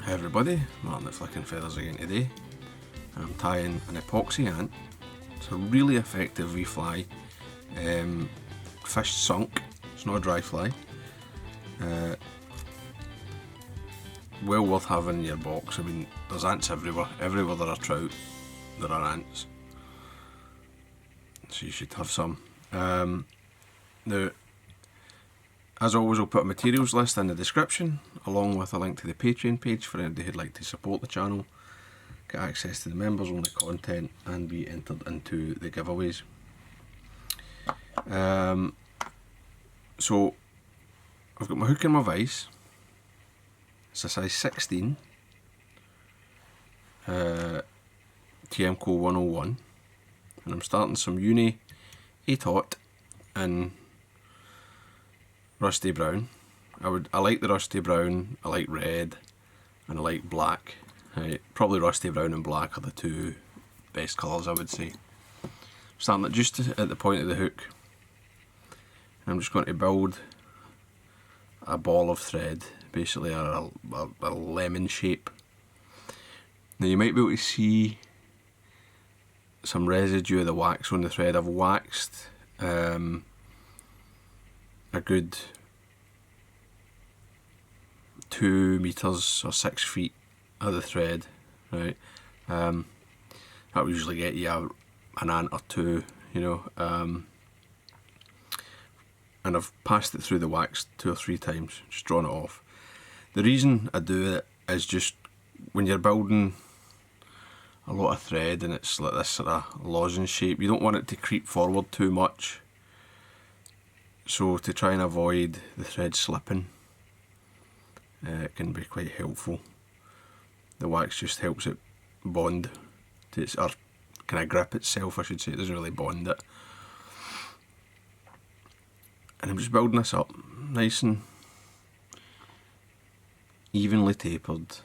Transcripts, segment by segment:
Hi everybody, Martyn at Flicking Feathers again today. I'm tying an epoxy ant. It's a really effective wee fly. Fish sunk, it's not a dry fly. Well worth having in your box. I mean, there's ants everywhere. Everywhere there are trout, there are ants. So you should have some. Now, as always, I'll put a materials list in the description, along with a link to the Patreon page for anybody who'd like to support the channel, get access to the members only content, and be entered into the giveaways. So I've got my hook and my vise. It's a size 16 TMCO 101, and I'm starting some Uni 8-aught in rusty brown. I like the rusty brown, I like red, and I like black. Right, probably rusty brown and black are the two best colours, I would say. I'm starting it just at the point of the hook. And I'm just going to build a ball of thread, basically a lemon shape. Now you might be able to see some residue of the wax on the thread. I've waxed a good 2 meters or 6 feet of the thread, right? That will usually get you an ant or two, you know. And I've passed it through the wax 2 or 3 times, just drawn it off. The reason I do it is just when you're building a lot of thread and it's like this sort of lozenge shape, you don't want it to creep forward too much. So to try and avoid the thread slipping, it can be quite helpful. The wax just helps it bond to its, or kind of grip itself, I should say. It doesn't really bond it. And I'm just building this up nice and evenly tapered,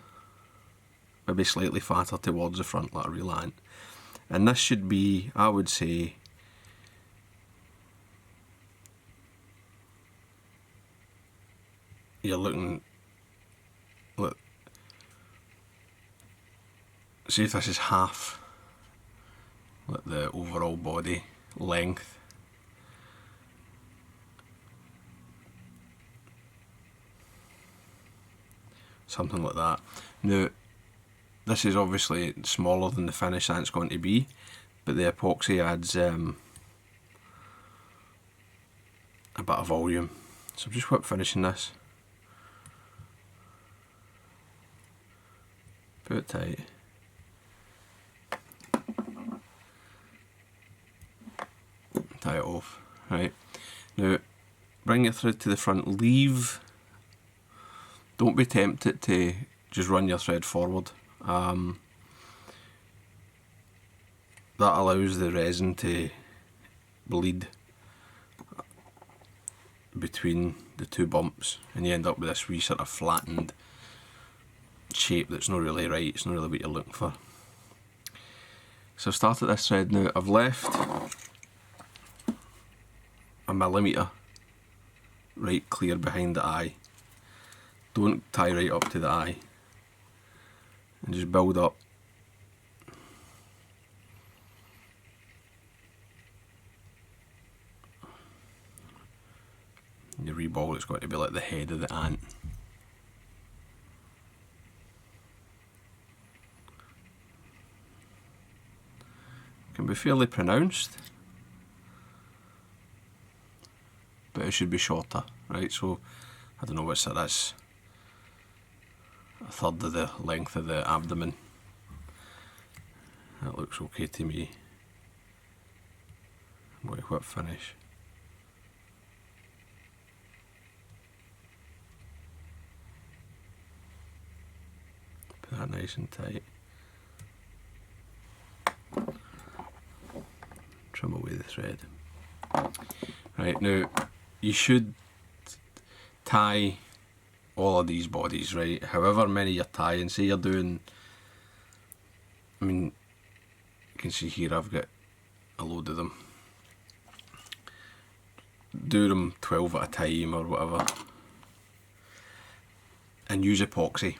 maybe slightly fatter towards the front like a real ant. And this should be, I would say, you're looking, look, see if this is half like the overall body length. Something like that. Now, this is obviously smaller than the finished ant's going to be, but the epoxy adds a bit of volume. So I'm just whip finishing this. Put it tight. Tie it off. Right. Now, bring your thread to the front. Don't be tempted to just run your thread forward. That allows the resin to bleed between the 2 bumps, and you end up with this wee sort of flattened shape that's not really right. It's not really what you're looking for. So I've started this thread now. I've left a millimetre right clear behind the eye. Don't tie right up to the eye, and just build up. Your reball is going to be like the head of the ant. Can be fairly pronounced, but it should be shorter, right? So I don't know what's that is. A third of the length of the abdomen. That looks okay to me. I'm going to whip finish. Put that nice and tight. Trim away the thread. Right, now you should tie all of these bodies, right? However many you're tying. Say you're doing, I mean, you can see here I've got a load of them. Do them 12 at a time or whatever, and use epoxy.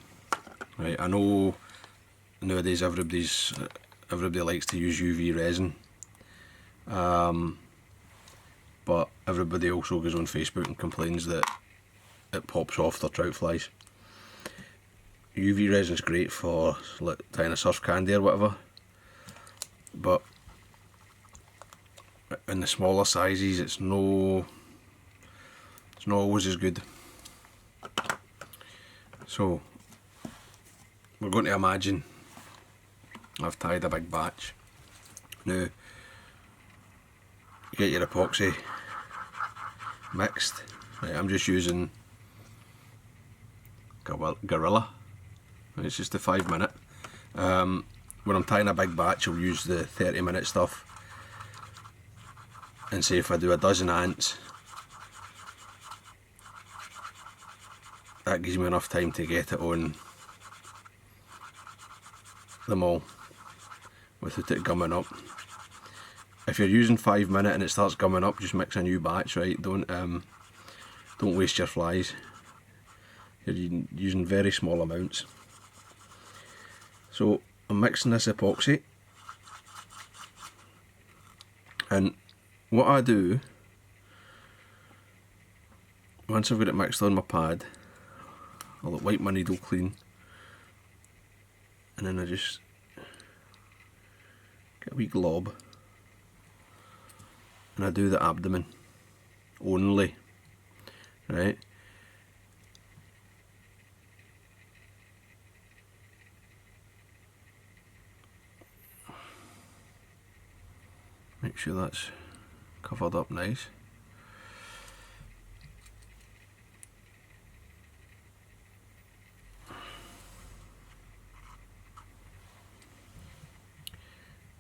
right? I know nowadays everybody likes to use UV resin, but everybody also goes on Facebook and complains that it pops off their trout flies. UV resin's great for like tying a surf candy or whatever, but in the smaller sizes it's not always as good. So we're going to imagine I've tied a big batch. Now you get your epoxy mixed. Right, I'm just using Gorilla. It's just a 5 minute. When I'm tying a big batch I'll use the 30-minute stuff, and say if I do a dozen ants, that gives me enough time to get it on them all without it gumming up. If you're using 5 minute and it starts gumming up, just mix a new batch, right? Don't waste your flies. You're using very small amounts. So I'm mixing this epoxy, and what I do once I've got it mixed on my pad, I'll wipe my needle clean, and then I just get a wee glob and I do the abdomen only, right? Make sure that's covered up nice.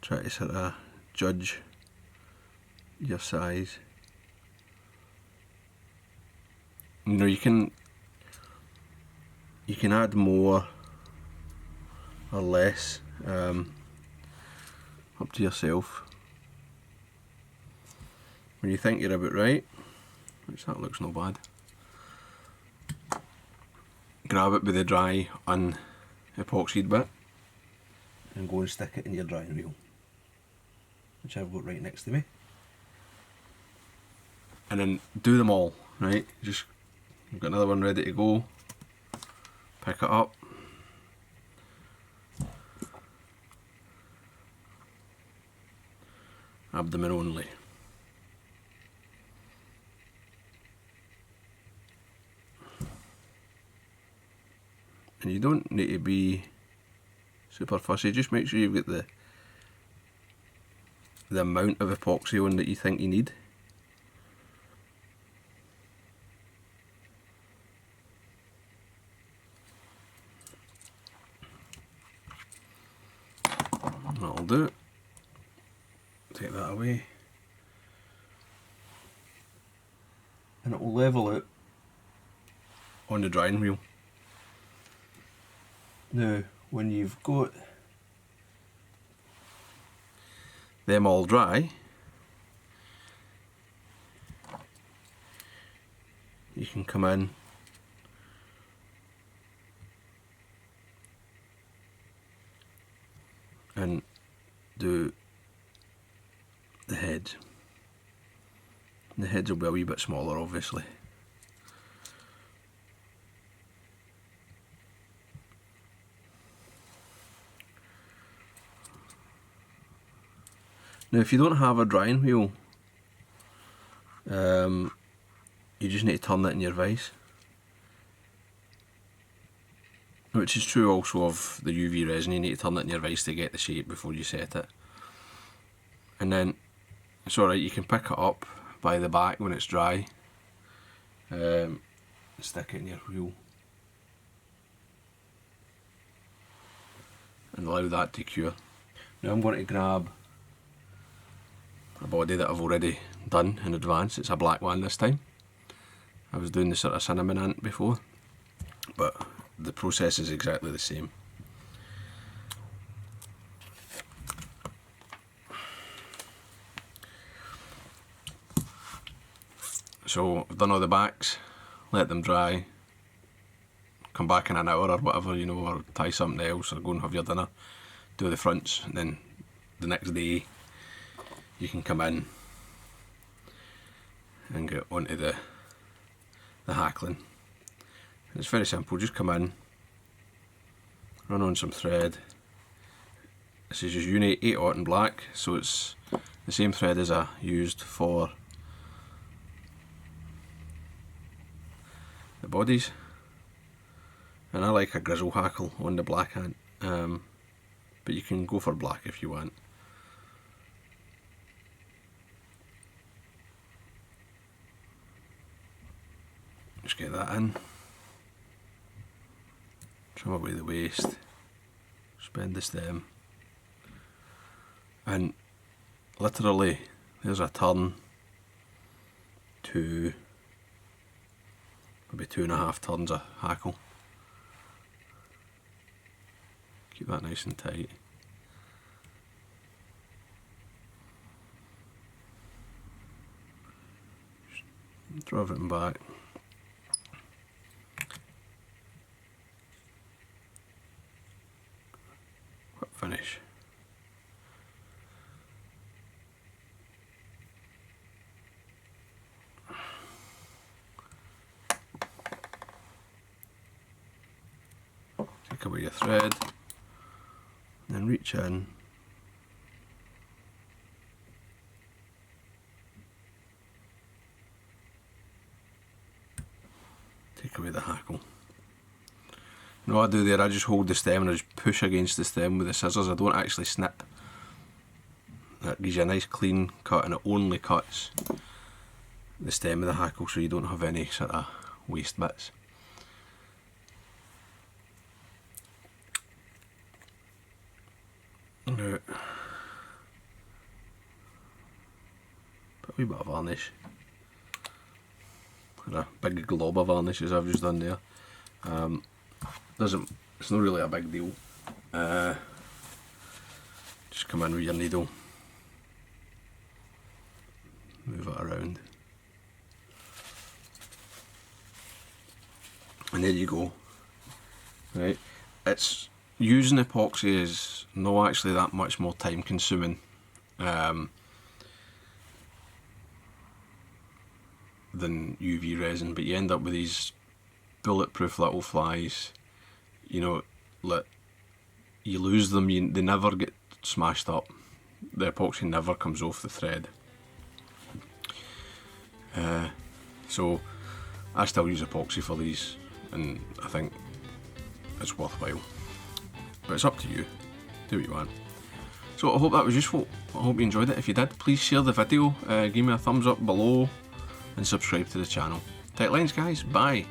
Try to sort of judge your size. You know, you can add more or less, up to yourself. When you think you're about right, which that looks not bad, grab it with the dry unepoxied bit and go and stick it in your drying wheel, which I've got right next to me. And then do them all, right? Just, I've got another one ready to go. Pick it up. Abdomen only. And you don't need to be super fussy, just make sure you've got the amount of epoxy on that you think you need. That'll do it. Take that away. And it will level out on the drying wheel. Now, when you've got them all dry, you can come in and do the heads. The heads will be a wee bit smaller, obviously. Now if you don't have a drying wheel, you just need to turn it in your vise, which is true also of the UV resin. You need to turn it in your vise to get the shape before you set it. And then it's alright, you can pick it up by the back when it's dry, stick it in your wheel and allow that to cure. Now I'm going to grab a body that I've already done in advance. It's a black one this time. I was doing the sort of cinnamon ant before, but the process is exactly the same. So I've done all the backs, let them dry, come back in an hour or whatever, you know, or tie something else, or go and have your dinner, do the fronts, and then the next day you can come in and get onto the hackling. And it's very simple, just come in, run on some thread. This is just Uni 8/0 in black, so it's the same thread as I used for the bodies, and I like a grizzle hackle on the black hand, but you can go for black if you want. Just get that in, trim away the waste, spend the stem, and literally there's a turn to maybe 2.5 turns of hackle. Keep that nice and tight. Just throw everything back. Quick finish. Take away your thread, and then reach in, take away the hackle. And what I do there, I just hold the stem and I just push against the stem with the scissors. I don't actually snip. That gives you a nice clean cut, and it only cuts the stem of the hackle, so you don't have any sort of waste bits. Now, put a wee bit of varnish, or a big glob of varnish as I've just done there. It's not really a big deal. Just come in with your needle, move it around, and there you go. Right, it's using epoxy is not actually that much more time consuming than UV resin, but you end up with these bulletproof little flies. You know, you lose them, they never get smashed up. The epoxy never comes off the thread. So I still use epoxy for these, and I think it's worthwhile. But it's up to you, do what you want. So I hope that was useful. I hope you enjoyed it. If you did, please share the video, give me a thumbs up below, and subscribe to the channel. Tight lines, guys. Bye.